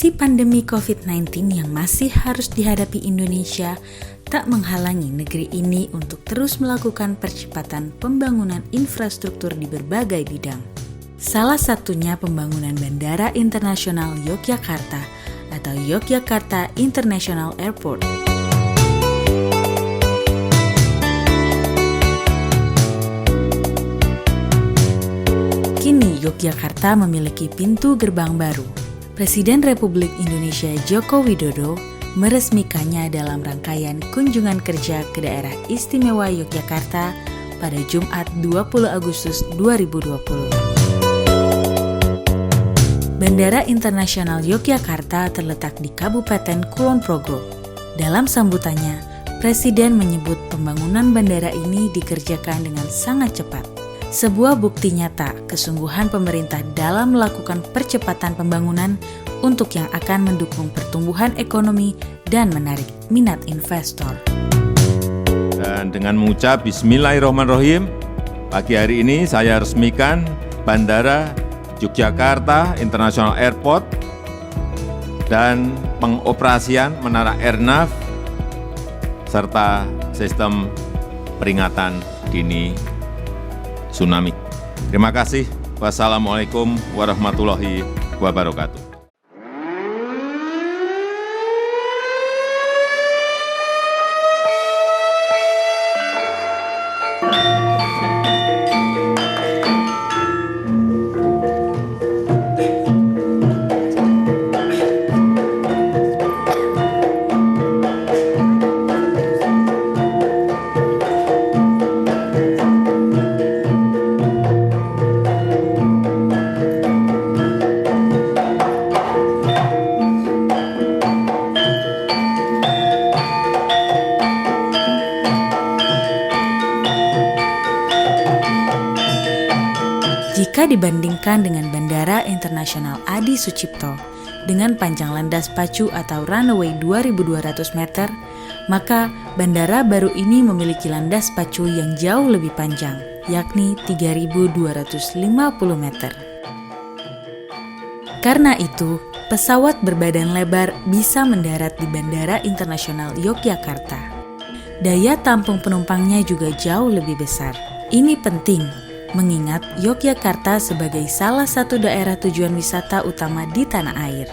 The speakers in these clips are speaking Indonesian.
Kondisi pandemi COVID-19 yang masih harus dihadapi Indonesia tak menghalangi negeri ini untuk terus melakukan percepatan pembangunan infrastruktur di berbagai bidang. Salah satunya pembangunan Bandara Internasional Yogyakarta atau Yogyakarta International Airport. Kini Yogyakarta memiliki pintu gerbang baru. Presiden Republik Indonesia Joko Widodo meresmikannya dalam rangkaian kunjungan kerja ke daerah istimewa Yogyakarta pada Jumat 20 Agustus 2020. Bandara Internasional Yogyakarta terletak di Kabupaten Kulon Progo. Dalam sambutannya, Presiden menyebut pembangunan bandara ini dikerjakan dengan sangat cepat. Sebuah bukti nyata kesungguhan pemerintah dalam melakukan percepatan pembangunan untuk yang akan mendukung pertumbuhan ekonomi dan menarik minat investor. Dan dengan mengucap Bismillahirrahmanirrahim, pagi hari ini saya resmikan Bandara Yogyakarta International Airport dan pengoperasian Menara Airnav serta sistem peringatan dini tsunami. Terima kasih. Wassalamualaikum warahmatullahi wabarakatuh. Jika dibandingkan dengan Bandara Internasional Adi Sucipto dengan panjang landas pacu atau runway 2.200 meter, maka bandara baru ini memiliki landas pacu yang jauh lebih panjang, yakni 3.250 meter. Karena itu, pesawat berbadan lebar bisa mendarat di Bandara Internasional Yogyakarta. Daya tampung penumpangnya juga jauh lebih besar. Ini penting, mengingat Yogyakarta sebagai salah satu daerah tujuan wisata utama di tanah air.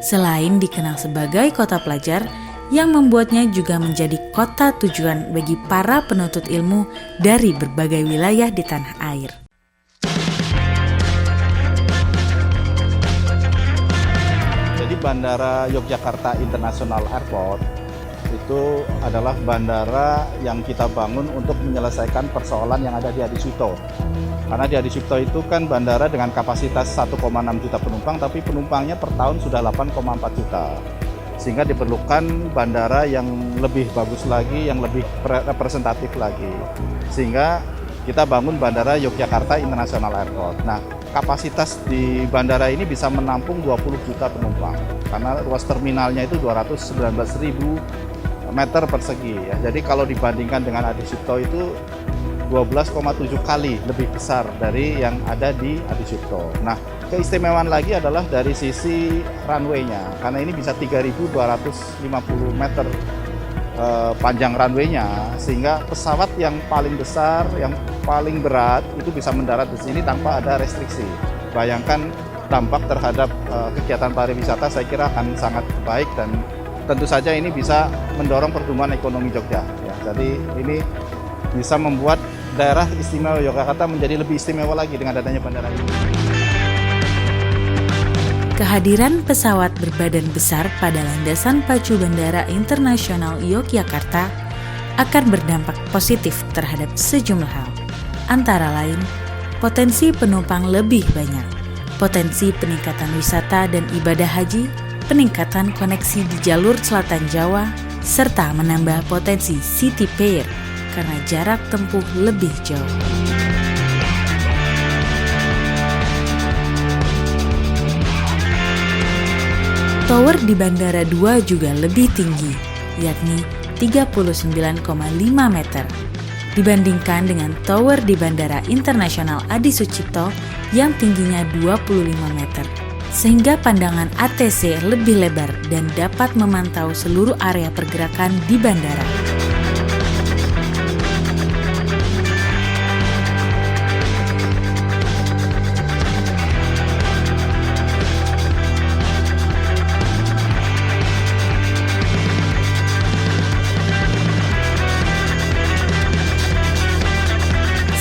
Selain dikenal sebagai kota pelajar, yang membuatnya juga menjadi kota tujuan bagi para penuntut ilmu dari berbagai wilayah di tanah air. Jadi Bandara Yogyakarta International Airport itu adalah bandara yang kita bangun untuk menyelesaikan persoalan yang ada di Adi Sucipto. Karena di Adi Sucipto itu kan bandara dengan kapasitas 1,6 juta penumpang, tapi penumpangnya per tahun sudah 8,4 juta. Sehingga diperlukan bandara yang lebih bagus lagi, yang lebih representatif lagi. Sehingga kita bangun Bandara Yogyakarta International Airport. Nah, kapasitas di bandara ini bisa menampung 20 juta penumpang. Karena ruas terminalnya itu 219.000 meter persegi ya. Jadi kalau dibandingkan dengan Adi Sucipto itu 12,7 kali lebih besar dari yang ada di Adi Sucipto. Nah, keistimewaan lagi adalah dari sisi runway-nya. Karena ini bisa 3.250 meter panjang runway-nya, sehingga pesawat yang paling besar, yang paling berat itu bisa mendarat di sini tanpa ada restriksi. Bayangkan dampak terhadap kegiatan pariwisata saya kira akan sangat baik dan tentu saja ini bisa mendorong pertumbuhan ekonomi Jogja. Ya, jadi ini bisa membuat daerah istimewa Yogyakarta menjadi lebih istimewa lagi dengan adanya bandara ini. Kehadiran pesawat berbadan besar pada landasan pacu Bandara Internasional Yogyakarta akan berdampak positif terhadap sejumlah hal. Antara lain, potensi penumpang lebih banyak, potensi peningkatan wisata dan ibadah haji, peningkatan koneksi di jalur selatan Jawa, serta menambah potensi city pair karena jarak tempuh lebih jauh. Tower di Bandara 2 juga lebih tinggi, yakni 39,5 meter, dibandingkan dengan tower di Bandara Internasional Adi Sucipto yang tingginya 25 meter. sehingga pandangan ATC lebih lebar dan dapat memantau seluruh area pergerakan di bandara.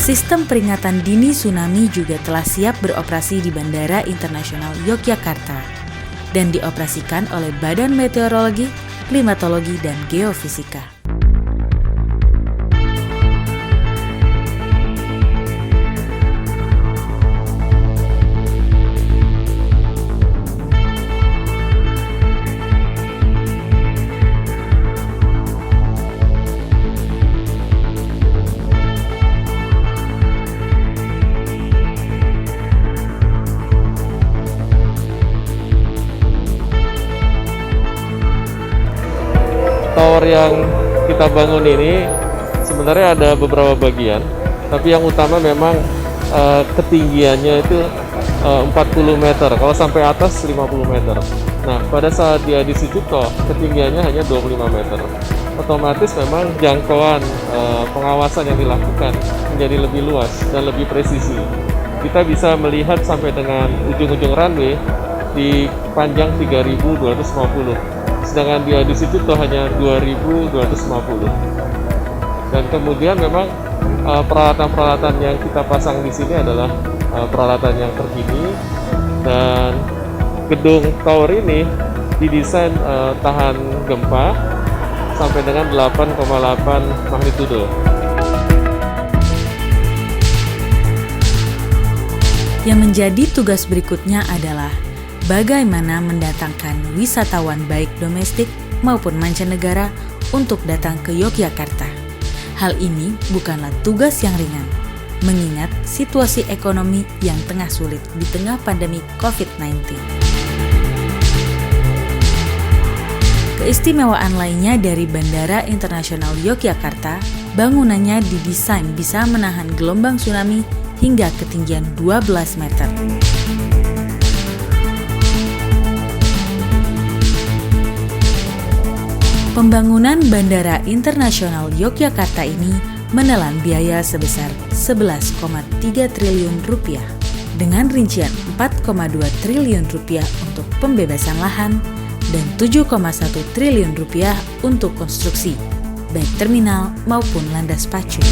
Sistem peringatan dini tsunami juga telah siap beroperasi di Bandara Internasional Yogyakarta dan dioperasikan oleh Badan Meteorologi, Klimatologi, dan Geofisika. Tower yang kita bangun ini sebenarnya ada beberapa bagian, tapi yang utama memang ketinggiannya itu 40 meter, kalau sampai atas 50 meter. Nah, pada saat dia di Sucipto, ketinggiannya hanya 25 meter. Otomatis memang jangkauan pengawasan yang dilakukan menjadi lebih luas dan lebih presisi. Kita bisa melihat sampai dengan ujung-ujung runway di panjang 3.250. Sedangkan dia di situ tuh hanya 2.250. Dan kemudian memang peralatan-peralatan yang kita pasang di sini adalah peralatan yang terkini, dan gedung tower ini didesain tahan gempa sampai dengan 8,8 magnitudo. Yang menjadi tugas berikutnya adalah bagaimana mendatangkan wisatawan baik domestik maupun mancanegara untuk datang ke Yogyakarta. Hal ini bukanlah tugas yang ringan, mengingat situasi ekonomi yang tengah sulit di tengah pandemi COVID-19. Keistimewaan lainnya dari Bandara Internasional Yogyakarta, bangunannya didesain bisa menahan gelombang tsunami hingga ketinggian 12 meter. Pembangunan Bandara Internasional Yogyakarta ini menelan biaya sebesar 11,3 triliun rupiah dengan rincian 4,2 triliun rupiah untuk pembebasan lahan dan 7,1 triliun rupiah untuk konstruksi, baik terminal maupun landas pacu.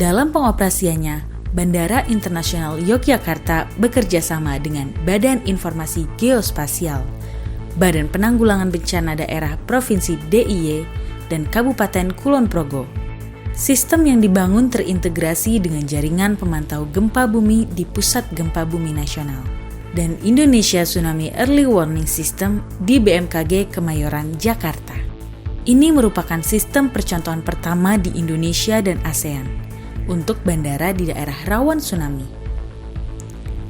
Dalam pengoperasiannya, Bandara Internasional Yogyakarta bekerja sama dengan Badan Informasi Geospasial, Badan Penanggulangan Bencana Daerah Provinsi DIY, dan Kabupaten Kulon Progo. Sistem yang dibangun terintegrasi dengan jaringan pemantau gempa bumi di Pusat Gempa Bumi Nasional dan Indonesia Tsunami Early Warning System di BMKG Kemayoran, Jakarta. Ini merupakan sistem percontohan pertama di Indonesia dan ASEAN untuk bandara di daerah rawan tsunami.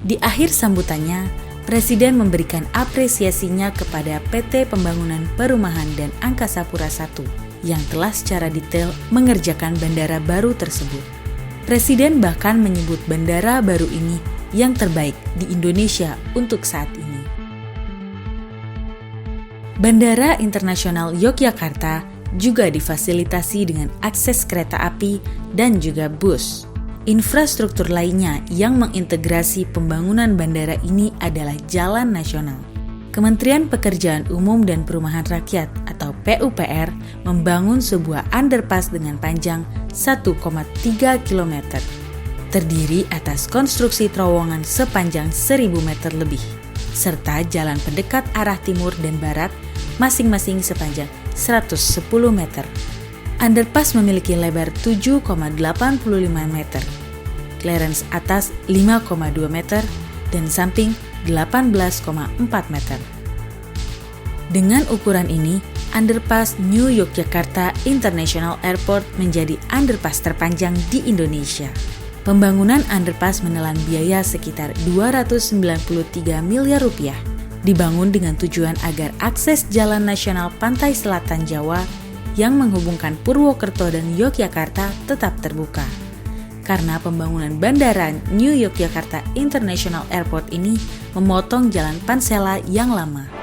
Di akhir sambutannya, Presiden memberikan apresiasinya kepada PT Pembangunan Perumahan dan Angkasa Pura I yang telah secara detail mengerjakan bandara baru tersebut. Presiden bahkan menyebut bandara baru ini yang terbaik di Indonesia untuk saat ini. Bandara Internasional Yogyakarta juga difasilitasi dengan akses kereta api dan juga bus. Infrastruktur lainnya yang mengintegrasi pembangunan bandara ini adalah jalan nasional. Kementerian Pekerjaan Umum dan Perumahan Rakyat atau PUPR membangun sebuah underpass dengan panjang 1,3 km. Terdiri atas konstruksi terowongan sepanjang 1.000 meter lebih, serta jalan pendekat arah timur dan barat masing-masing sepanjang 110 meter. Underpass memiliki lebar 7,85 meter, clearance atas 5,2 meter, dan samping 18,4 meter. Dengan ukuran ini, underpass New Yogyakarta International Airport menjadi underpass terpanjang di Indonesia. Pembangunan underpass menelan biaya sekitar 293 miliar rupiah. Dibangun dengan tujuan agar akses jalan nasional pantai selatan Jawa yang menghubungkan Purwokerto dan Yogyakarta tetap terbuka. karena pembangunan Bandara New Yogyakarta International Airport ini memotong jalan Pansela yang lama.